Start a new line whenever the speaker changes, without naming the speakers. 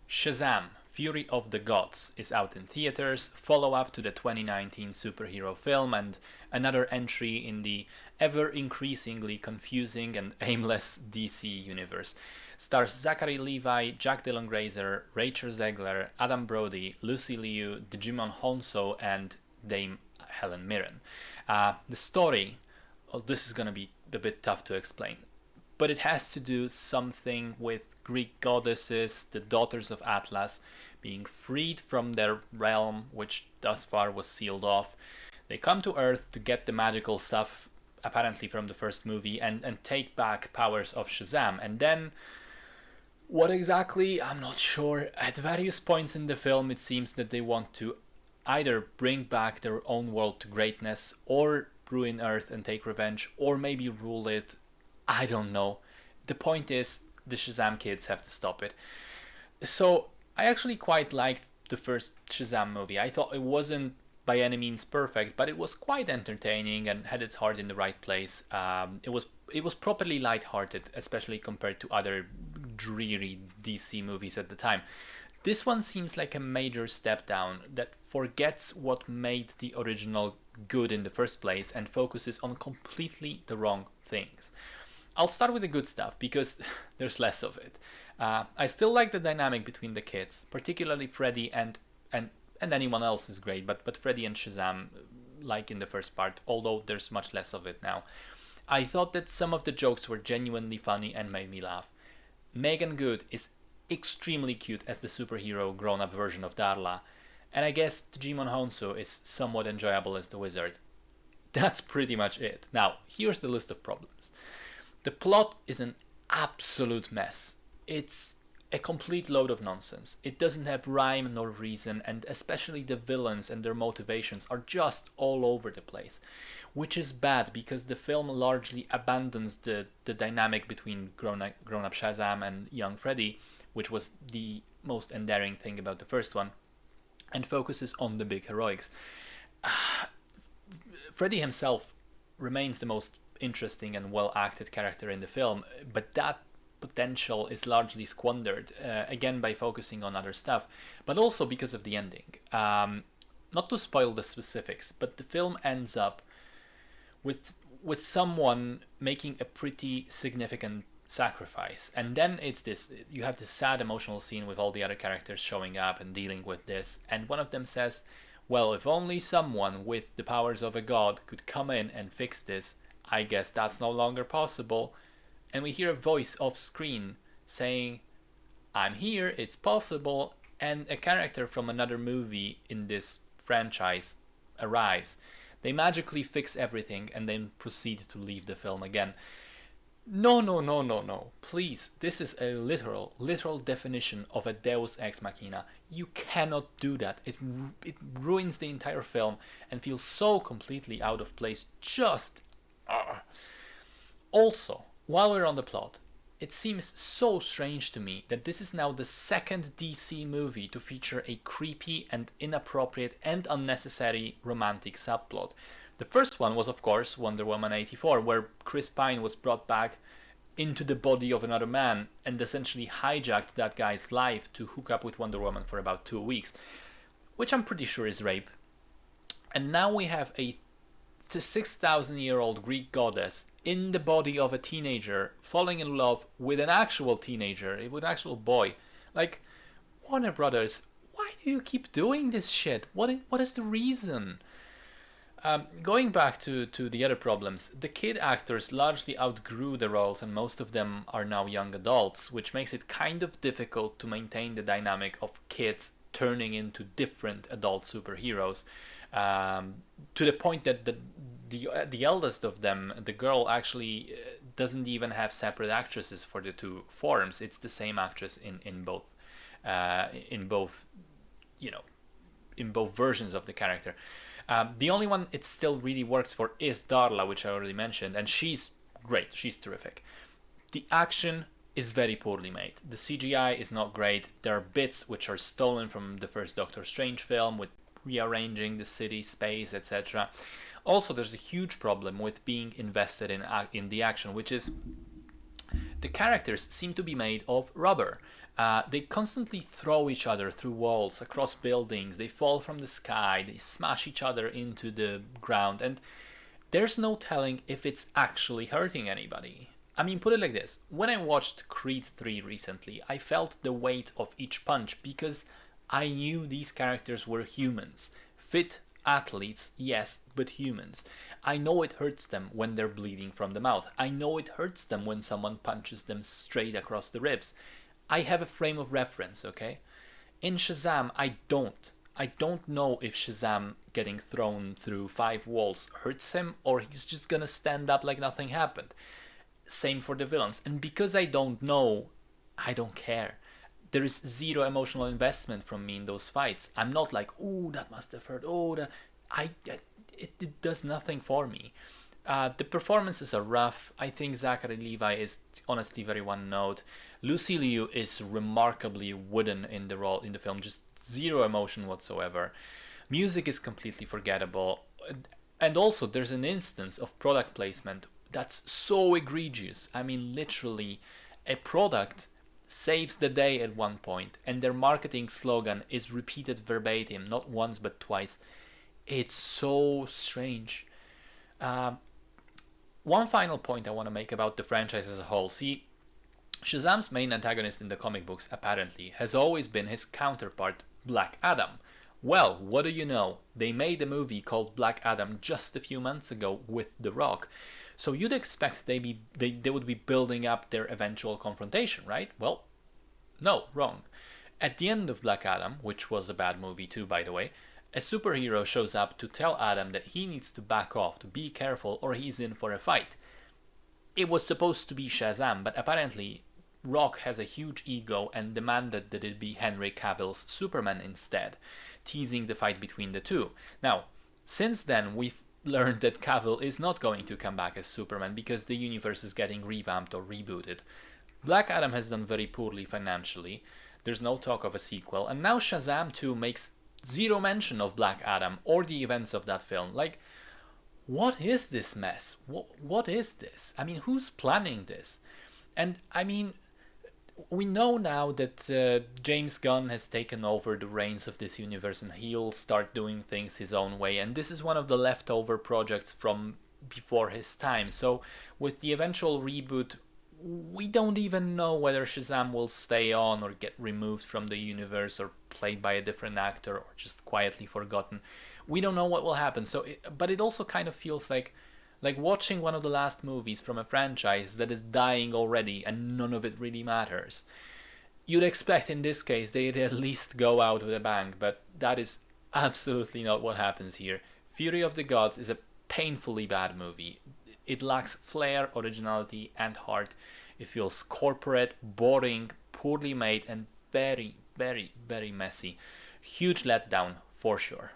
Shazam! Fury of the Gods is out in theaters, follow-up to the 2019 superhero film and another entry in the ever-increasingly confusing and aimless DC universe. Stars Zachary Levi, Jack Dylan Grazer, Rachel Zegler, Adam Brody, Lucy Liu, Digimon Honso, and Dame Helen Mirren. The story, this is going to be a bit tough to explain, but it has to do something with Greek goddesses, the daughters of Atlas, being freed from their realm, which thus far was sealed off. They come to Earth to get the magical stuff, apparently from the first movie, and take back powers of Shazam. And then, what exactly? I'm not sure. At various points in the film, it seems that they want to either bring back their own world to greatness, or ruin Earth and take revenge, or maybe rule it. I don't know. The point is, the Shazam kids have to stop it. So, I actually quite liked the first Shazam movie. I thought it wasn't by any means perfect, but it was quite entertaining and had its heart in the right place. It was properly light-hearted, especially compared to other dreary DC movies at the time. This one seems like a major step down that forgets what made the original good in the first place and focuses on completely the wrong things. I'll start with the good stuff because there's less of it. I still like the dynamic between the kids, particularly Freddy and anyone else is great, but Freddy and Shazam, like in the first part, although there's much less of it now. I thought that some of the jokes were genuinely funny and made me laugh. Megan Good is extremely cute as the superhero grown-up version of Darla, and I guess Digimon Honsu is somewhat enjoyable as the wizard. That's pretty much it. Now, here's the list of problems. The plot is an absolute mess. It's a complete load of nonsense. It doesn't have rhyme nor reason, and especially the villains and their motivations are just all over the place. Which is bad because the film largely abandons the dynamic between grown-up Shazam and young Freddy, which was the most endearing thing about the first one, and focuses on the big heroics. Freddy himself remains the most interesting and well acted character in the film, but that potential is largely squandered, again by focusing on other stuff, but also because of the ending. Not to spoil the specifics, but the film ends up with someone making a pretty significant sacrifice, and then it's this, you have this sad emotional scene with all the other characters showing up and dealing with this, and one of them says, well, if only someone with the powers of a god could come in and fix this, I guess that's no longer possible. And we hear a voice off screen saying, I'm here, it's possible, and a character from another movie in this franchise arrives. They magically fix everything and then proceed to leave the film again. No, no, no, no, no. Please, this is a literal definition of a Deus Ex Machina. You cannot do that. It ruins the entire film and feels so completely out of place. Just... Also, while we're on the plot, it seems so strange to me that this is now the second DC movie to feature a creepy and inappropriate and unnecessary romantic subplot. The first one was, of course, Wonder Woman 84, where Chris Pine was brought back into the body of another man and essentially hijacked that guy's life to hook up with Wonder Woman for about 2 weeks, which I'm pretty sure is rape. And now we have a 6,000-year-old Greek goddess in the body of a teenager falling in love with an actual teenager, with an actual boy. Like, Warner Brothers, why do you keep doing this shit? What is the reason? Going back to the other problems, the kid actors largely outgrew the roles and most of them are now young adults, which makes it kind of difficult to maintain the dynamic of kids turning into different adult superheroes, to the point that the eldest of them, the girl, actually doesn't even have separate actresses for the two forms. It's the same actress in both in both versions of the character. The only one it still really works for is Darla, which I already mentioned, and she's great. She's terrific. The action is very poorly made. The CGI is not great. There are bits which are stolen from the first Doctor Strange film, with rearranging the city, space, etc. Also, there's a huge problem with being invested in the action, which is the characters seem to be made of rubber. They constantly throw each other through walls, across buildings, they fall from the sky, they smash each other into the ground, and there's no telling if it's actually hurting anybody. I mean, put it like this: when I watched Creed 3 recently, I felt the weight of each punch because I knew these characters were humans. Fit athletes, yes, but humans. I know it hurts them when they're bleeding from the mouth. I know it hurts them when someone punches them straight across the ribs. I have a frame of reference, okay? In Shazam, I don't. I don't know if Shazam getting thrown through 5 walls hurts him or he's just gonna stand up like nothing happened. Same for the villains. And because I don't know, I don't care. There is zero emotional investment from me in those fights. I'm not like, oh, that must have hurt. Oh, that. It does nothing for me. The performances are rough. I think Zachary Levi is honestly very one note. Lucy Liu is remarkably wooden in the role in the film, just zero emotion whatsoever. Music is completely forgettable. And also, there's an instance of product placement that's so egregious. I mean, literally, a product saves the day at one point, and their marketing slogan is repeated verbatim, not once but twice. It's so strange. Um, One final point I want to make about the franchise as a whole. See, Shazam's main antagonist in the comic books, apparently, has always been his counterpart, Black Adam. Well, what do you know? They made a movie called Black Adam just a few months ago with The Rock. So you'd expect they would be building up their eventual confrontation, right? Well, no, wrong. At the end of Black Adam, which was a bad movie too, by the way, a superhero shows up to tell Adam that he needs to back off, to be careful, or he's in for a fight. It was supposed to be Shazam, but apparently Rock has a huge ego and demanded that it be Henry Cavill's Superman instead, teasing the fight between the two. Now, since then, we've learned that Cavill is not going to come back as Superman because the universe is getting revamped or rebooted. Black Adam has done very poorly financially. There's no talk of a sequel, and now Shazam 2 makes zero mention of Black Adam or the events of that film. Like, what is this mess? What is this? I mean, who's planning this? And I mean, we know now that James Gunn has taken over the reins of this universe and he'll start doing things his own way. And this is one of the leftover projects from before his time. So with the eventual reboot, we don't even know whether Shazam will stay on or get removed from the universe or played by a different actor or just quietly forgotten. We don't know what will happen. But it also kind of feels like watching one of the last movies from a franchise that is dying already and none of it really matters. You'd expect in this case they'd at least go out with a bang, but that is absolutely not what happens here. Fury of the Gods is a painfully bad movie. It lacks flair, originality, and heart. It feels corporate, boring, poorly made, and very, very, very messy. Huge letdown, for sure.